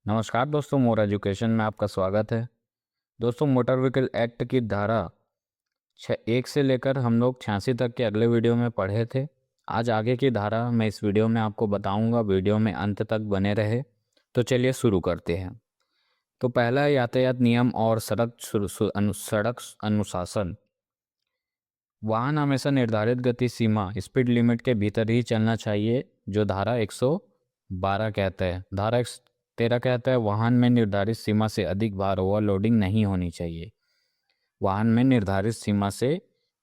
नमस्कार दोस्तों, more education में आपका स्वागत है। दोस्तों, मोटर व्हीकल एक्ट की धारा 1 से लेकर हम लोग 86 तक के अगले वीडियो में पढ़े थे। आज आगे की धारा मैं इस वीडियो में आपको बताऊंगा। वीडियो में अंत तक बने रहे। तो चलिए शुरू करते हैं। तो पहला, यातायात नियम और सड़क अनुशासन। वाहन हमेशा निर्धारित गति सीमा स्पीड लिमिट के भीतर ही चलना चाहिए, जो धारा 112 कहता है। धारा 113 कहता है वाहन में निर्धारित सीमा से अधिक भार ओवरलोडिंग नहीं होनी चाहिए। वाहन में निर्धारित सीमा से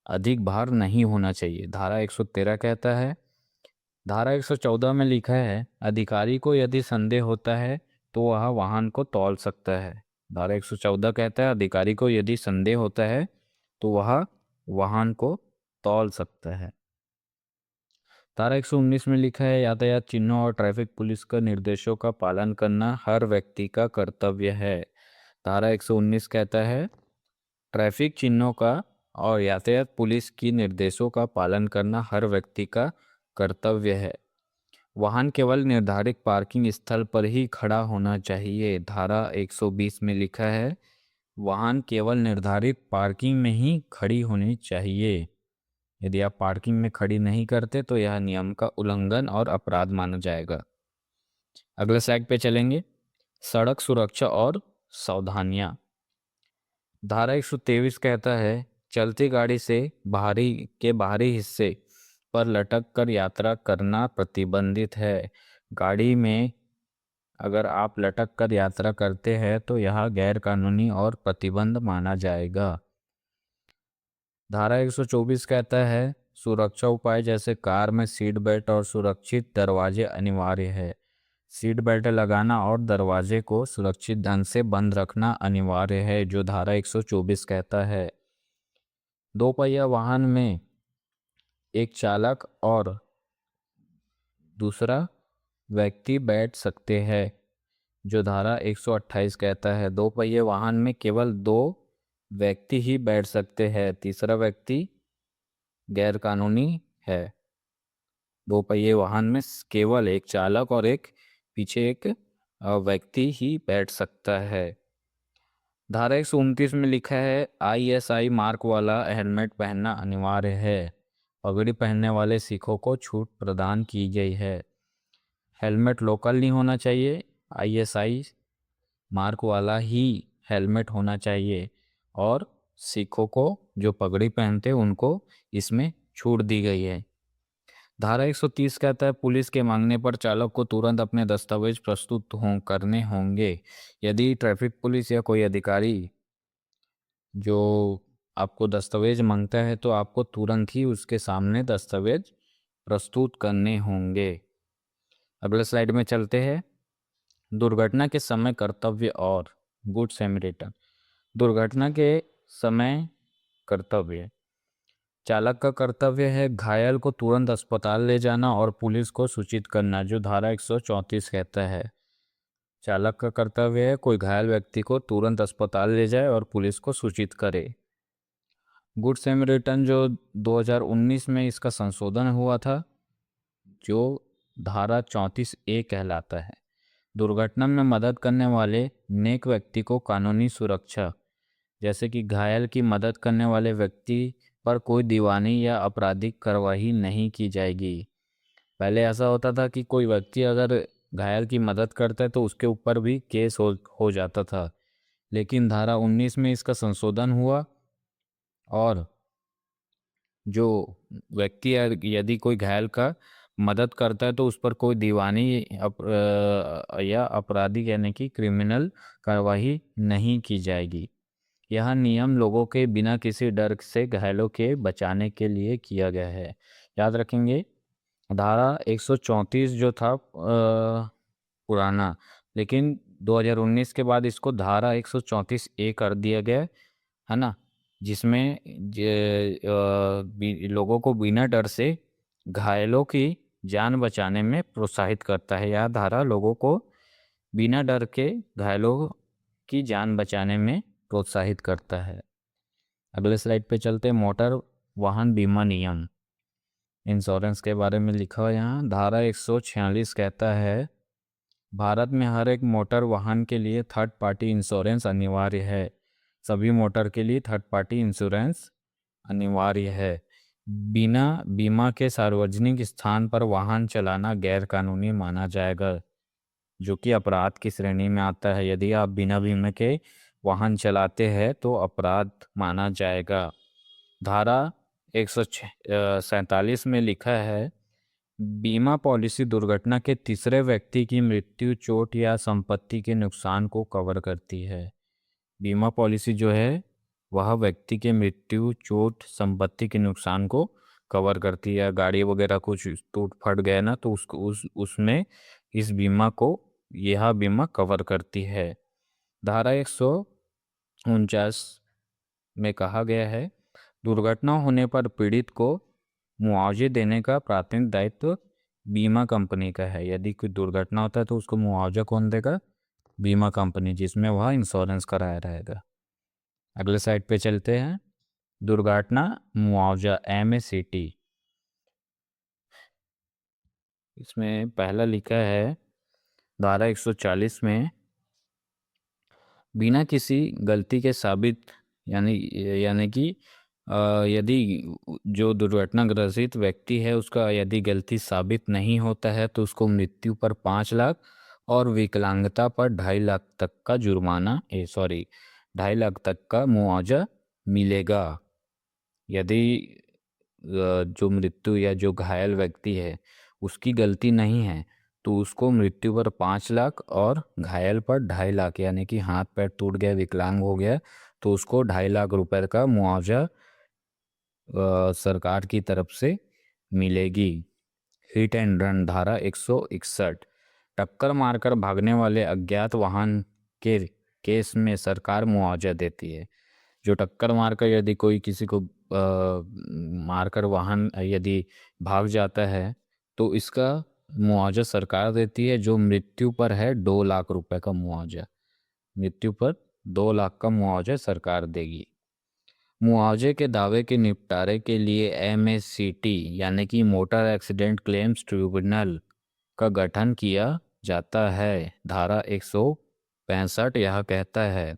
अधिक भार नहीं होना चाहिए, धारा 113 कहता है। धारा 114 में लिखा है अधिकारी को यदि संदेह होता है तो वह वाहन को तौल सकता है। धारा 114 कहता है अधिकारी को यदि संदेह होता है तो वह वाहन को तौल सकता है। धारा 119 में लिखा है यातायात चिन्हों और ट्रैफिक पुलिस का निर्देशों का पालन करना हर व्यक्ति का कर्तव्य है। धारा 119 कहता है ट्रैफिक चिन्हों का और यातायात पुलिस की निर्देशों का पालन करना हर व्यक्ति का कर्तव्य है। वाहन केवल निर्धारित पार्किंग स्थल पर ही खड़ा होना चाहिए। धारा 120 में लिखा है वाहन केवल निर्धारित पार्किंग में ही खड़ी होनी चाहिए। यदि आप पार्किंग में खड़ी नहीं करते तो यह नियम का उल्लंघन और अपराध माना जाएगा। अगले स्लाइड पे चलेंगे। सड़क सुरक्षा और सावधानियां। धारा 123 कहता है चलती गाड़ी से बाहरी हिस्से पर लटक कर यात्रा करना प्रतिबंधित है। गाड़ी में अगर आप लटक कर यात्रा करते हैं तो यह गैर कानूनी और प्रतिबंध माना जाएगा। धारा 124 कहता है सुरक्षा उपाय जैसे कार में सीट बेल्ट और सुरक्षित दरवाजे अनिवार्य है। सीट बेल्ट लगाना और दरवाजे को सुरक्षित ढंग से बंद रखना अनिवार्य है, जो धारा 124 कहता है। दो पहिया वाहन में एक चालक और दूसरा व्यक्ति बैठ सकते हैं, जो धारा 128 कहता है। दो पहिए वाहन में केवल दो व्यक्ति ही बैठ सकते हैं, तीसरा व्यक्ति गैर कानूनी है। दो पहिए वाहन में केवल एक चालक और एक पीछे एक व्यक्ति ही बैठ सकता है। धारा 129 में लिखा है ISI मार्क वाला हेलमेट पहनना अनिवार्य है। पगड़ी पहनने वाले सिखों को छूट प्रदान की गई है। हेलमेट लोकल नहीं होना चाहिए, ISI मार्क वाला ही हेलमेट होना चाहिए। और सिखों को जो पगड़ी पहनते उनको इसमें छूट दी गई है। धारा 130 कहता है पुलिस के मांगने पर चालक को तुरंत अपने दस्तावेज प्रस्तुत करने होंगे। यदि ट्रैफिक पुलिस या कोई अधिकारी जो आपको दस्तावेज मांगता है तो आपको तुरंत ही उसके सामने दस्तावेज प्रस्तुत करने होंगे। अगले स्लाइड में चलते हैं। दुर्घटना के समय कर्तव्य और गुड सैमरिटन। दुर्घटना के समय कर्तव्य। चालक का कर्तव्य है घायल को तुरंत अस्पताल ले जाना और पुलिस को सूचित करना, जो धारा 134 कहता है। चालक का कर्तव्य है कोई घायल व्यक्ति को तुरंत अस्पताल ले जाए और पुलिस को सूचित करे। गुड सैमरिटन जो 2019 में इसका संशोधन हुआ था, जो धारा 34A कहलाता है। दुर्घटना में मदद करने वाले नेक व्यक्ति को कानूनी सुरक्षा, जैसे कि घायल की मदद करने वाले व्यक्ति पर कोई दीवानी या आपराधिक कार्रवाई नहीं की जाएगी। पहले ऐसा होता था कि कोई व्यक्ति अगर घायल की मदद करता है तो उसके ऊपर भी केस हो जाता था, लेकिन धारा 19 में इसका संशोधन हुआ और जो व्यक्ति यदि कोई घायल का मदद करता है तो उस पर कोई दीवानी या आपराधिक यानी कि क्रिमिनल कार्रवाई नहीं की जाएगी। यह नियम लोगों के बिना किसी डर से घायलों के बचाने के लिए किया गया है। याद रखेंगे धारा 134 जो था पुराना, लेकिन 2019 के बाद इसको धारा 134A कर दिया गया है ना, जिसमें लोगों को बिना डर से घायलों की जान बचाने में प्रोत्साहित करता है। यह धारा लोगों को बिना डर के घायलों की जान बचाने में प्रोत्साहित करता है। अगले स्लाइड पे चलते हैं। मोटर वाहन बीमा नियम, इंश्योरेंस के बारे में लिखा हुआ यहाँ। धारा 146 कहता है भारत में हर एक मोटर वाहन के लिए थर्ड पार्टी इंश्योरेंस अनिवार्य है। सभी मोटर के लिए थर्ड पार्टी इंश्योरेंस अनिवार्य है। बिना बीमा के सार्वजनिक स्थान पर वाहन चलाना गैर कानूनी माना जाएगा, जो कि अपराध की श्रेणी में आता है। यदि आप बिना बीमा के वाहन चलाते हैं तो अपराध माना जाएगा। धारा 147 में लिखा है, बीमा पॉलिसी दुर्घटना के तीसरे व्यक्ति की मृत्यु, चोट या संपत्ति के नुकसान को कवर करती है। बीमा पॉलिसी जो है वह व्यक्ति के मृत्यु, चोट, संपत्ति के नुकसान को कवर करती है। गाड़ी वगैरह कुछ टूट फट गया ना, तो उसको उसमें इस बीमा को यह बीमा कवर करती है। धारा 149 में कहा गया है, दुर्घटना होने पर पीड़ित को मुआवजे देने का प्राथमिक दायित्व बीमा कंपनी का है। यदि कोई दुर्घटना होता है तो उसको मुआवजा कौन देगा? बीमा कंपनी, जिसमें वह इंश्योरेंस कराया रहेगा। अगले साइड पे चलते हैं। दुर्घटना मुआवजा MACT, इसमें पहला लिखा है धारा 140 में, बिना किसी गलती के साबित यानी यानी कि यदि जो दुर्घटना ग्रसित व्यक्ति है उसका यदि गलती साबित नहीं होता है तो उसको मृत्यु पर 5 लाख और विकलांगता पर 2.5 लाख तक का जुर्माना 2.5 लाख तक का मुआवजा मिलेगा। यदि जो मृत्यु या जो घायल व्यक्ति है उसकी गलती नहीं है तो उसको मृत्यु पर 5 लाख और घायल पर 2.5 लाख, यानी कि हाथ पैर टूट गया, विकलांग हो गया, तो उसको 2.5 लाख रुपए का मुआवजा सरकार की तरफ से मिलेगी। हिट एंड रन धारा 161, टक्कर मारकर भागने वाले अज्ञात वाहन के केस में सरकार मुआवजा देती है। जो टक्कर मारकर यदि कोई किसी को मारकर वाहन यदि भाग जाता है तो इसका मुआवजा सरकार देती है, जो मृत्यु पर है 2 लाख रुपए का मुआवजा। मृत्यु पर 2 लाख का मुआवजा सरकार देगी। मुआवजे के दावे के निपटारे के लिए MACT यानी कि मोटर एक्सीडेंट क्लेम्स ट्रिब्यूनल का गठन किया जाता है। धारा 165 यह कहता है,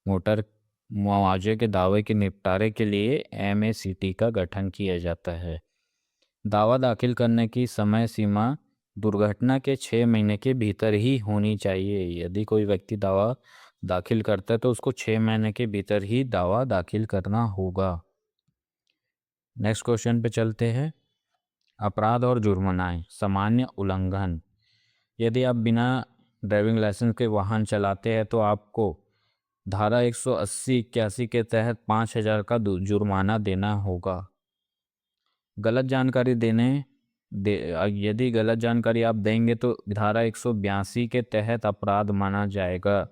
मोटर मुआवजे के दावे के निपटारे के लिए MACT का गठन किया जाता है। दावा दाखिल करने की समय सीमा दुर्घटना के 6 महीने के भीतर ही होनी चाहिए। यदि कोई व्यक्ति दावा दाखिल करता है तो उसको 6 महीने के भीतर ही दावा दाखिल करना होगा। नेक्स्ट क्वेश्चन पे चलते हैं। अपराध और जुर्मानाएं। सामान्य उल्लंघन, यदि आप बिना ड्राइविंग लाइसेंस के वाहन चलाते हैं तो आपको धारा 180-81 के तहत 5,000 का जुर्माना देना होगा। गलत जानकारी यदि गलत जानकारी आप देंगे तो धारा 182 के तहत अपराध माना जाएगा।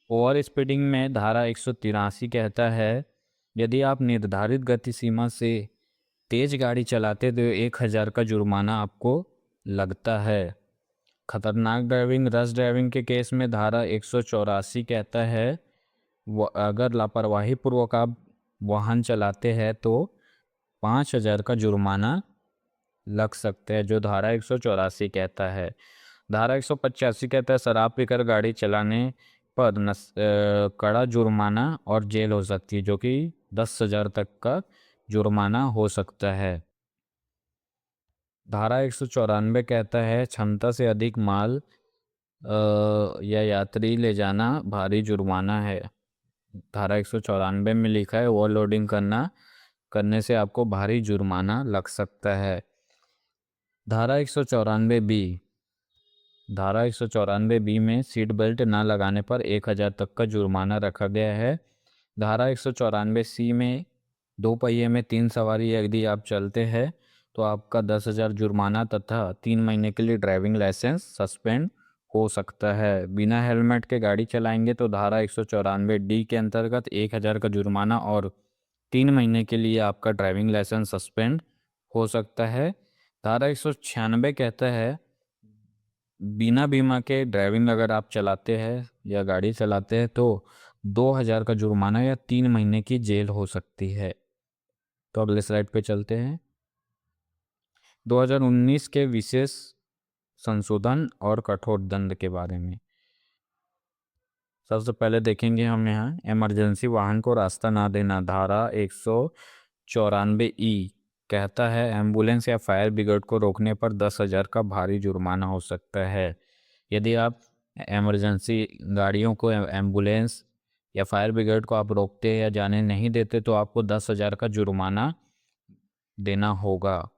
ओवर स्पीडिंग में धारा 183 कहता है, यदि आप निर्धारित गति सीमा से तेज गाड़ी चलाते तो 1,000 का जुर्माना आपको लगता है। खतरनाक ड्राइविंग, रश ड्राइविंग के केस में धारा 184 कहता है, अगर लापरवाही पूर्वक आप वाहन चलाते हैं तो 5,000 का जुर्माना लग सकते हैं, जो धारा 184 कहता है। धारा 185 कहता है, शराब पीकर गाड़ी चलाने पर कड़ा जुर्माना और जेल हो सकती है, जो कि 10,000 तक का जुर्माना हो सकता है। धारा 194 कहता है, क्षमता से अधिक माल या यात्री ले जाना भारी जुर्माना है। धारा 194 में लिखा है, ओवरलोडिंग करने से आपको भारी जुर्माना लग सकता है। धारा 194B, धारा 194B में सीट बेल्ट ना लगाने पर 1,000 तक का जुर्माना रखा गया है। धारा 194C में 2 पहिए में 3 सवारी यदि आप चलते हैं तो आपका 10,000 जुर्माना तथा 3 महीने के लिए ड्राइविंग लाइसेंस सस्पेंड हो सकता है। बिना हेलमेट के गाड़ी चलाएंगे तो धारा 194D के अंतर्गत 1,000 का जुर्माना और 3 महीने के लिए आपका ड्राइविंग लाइसेंस सस्पेंड हो सकता है। धारा 196 कहता है, बिना बीमा के ड्राइविंग अगर आप चलाते हैं या गाड़ी चलाते हैं तो 2,000 का जुर्माना या 3 महीने की जेल हो सकती है। तो अगले स्लाइड पे चलते हैं। 2019 के विशेष संशोधन और कठोर दंड के बारे में। सबसे पहले देखेंगे हम यहाँ इमरजेंसी वाहन को रास्ता ना देना। धारा 194 कहता है एम्बुलेंस या फायर ब्रिगेड को रोकने पर 10,000 का भारी जुर्माना हो सकता है। यदि आप इमरजेंसी गाड़ियों को, एम्बुलेंस या फायर ब्रिगेड को आप रोकते या जाने नहीं देते तो आपको 10,000 का जुर्माना देना होगा।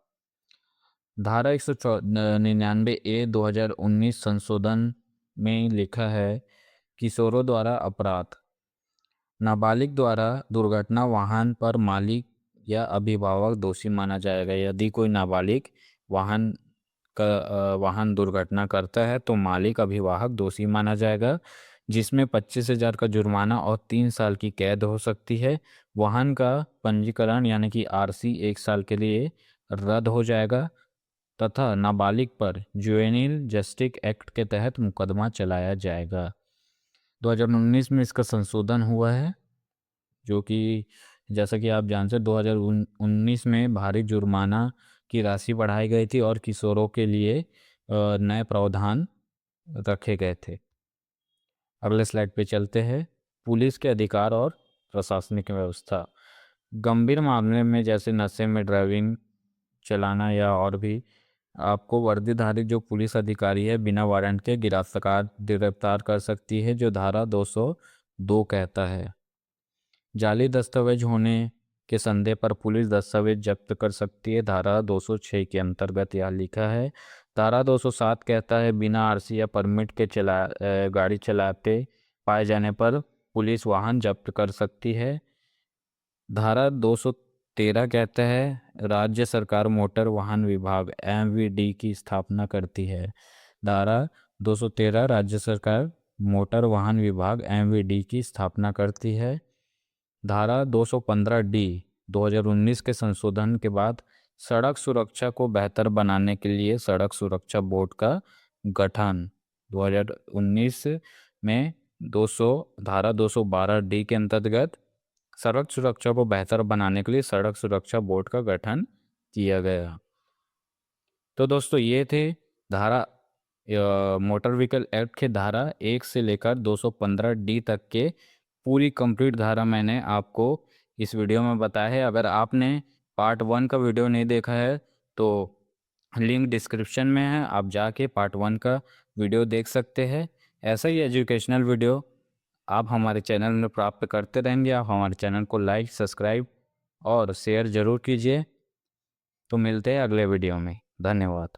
धारा 199 2019 संशोधन में लिखा है किशोरों द्वारा अपराध। नाबालिग द्वारा दुर्घटना वाहन पर मालिक या अभिभावक दोषी माना जाएगा। यदि कोई नाबालिग वाहन दुर्घटना करता है तो मालिक अभिभावक दोषी माना जाएगा, जिसमें 25,000 का जुर्माना और 3 साल की कैद हो सकती है। वाहन का पंजीकरण यानी कि आरसी 1 साल के लिए रद्द हो जाएगा तथा नाबालिग पर जुवेनिल जस्टिस एक्ट के तहत मुकदमा चलाया जाएगा। 2019 में इसका संशोधन हुआ है, जो कि जैसा कि आप जानते हैं 2019 में भारी जुर्माना की राशि बढ़ाई गई थी और किशोरों के लिए नए प्रावधान रखे गए थे। अगले स्लाइड पे चलते हैं। पुलिस के अधिकार और प्रशासनिक व्यवस्था। गंभीर मामले में जैसे नशे में ड्राइविंग चलाना या और भी, आपको वर्दीधारी जो पुलिस अधिकारी है बिना वारंट के गिरफ्तार कर सकती है, जो धारा 202 कहता है। जाली दस्तावेज होने के संदेह पर पुलिस दस्तावेज जब्त कर सकती है, धारा 206 के अंतर्गत यह लिखा है। धारा 207 कहता है बिना आरसी या परमिट के गाड़ी चलाते पाए जाने पर पुलिस वाहन जब्त कर सकती है। धारा 213 कहता है राज्य सरकार मोटर वाहन विभाग एमवीडी की स्थापना करती है। धारा 213 राज्य सरकार मोटर वाहन विभाग एमवीडी की स्थापना करती है। धारा 215 2019 के संशोधन के बाद सड़क सुरक्षा को बेहतर बनाने के लिए सड़क सुरक्षा बोर्ड का गठन 2019 में धारा 212 के अंतर्गत सड़क सुरक्षा को बेहतर बनाने के लिए सड़क सुरक्षा बोर्ड का गठन किया गया। तो दोस्तों ये थे धारा मोटर व्हीकल एक्ट के धारा 1 से लेकर 215 तक के पूरी कंप्लीट धारा मैंने आपको इस वीडियो में बताया है। अगर आपने पार्ट 1 का वीडियो नहीं देखा है तो लिंक डिस्क्रिप्शन में है, आप जाके पार्ट 1 का वीडियो देख सकते हैं। ऐसा ही एजुकेशनल वीडियो आप हमारे चैनल में प्राप्त करते रहेंगे। आप हमारे चैनल को लाइक, सब्सक्राइब और शेयर ज़रूर कीजिए। तो मिलते हैं अगले वीडियो में। धन्यवाद।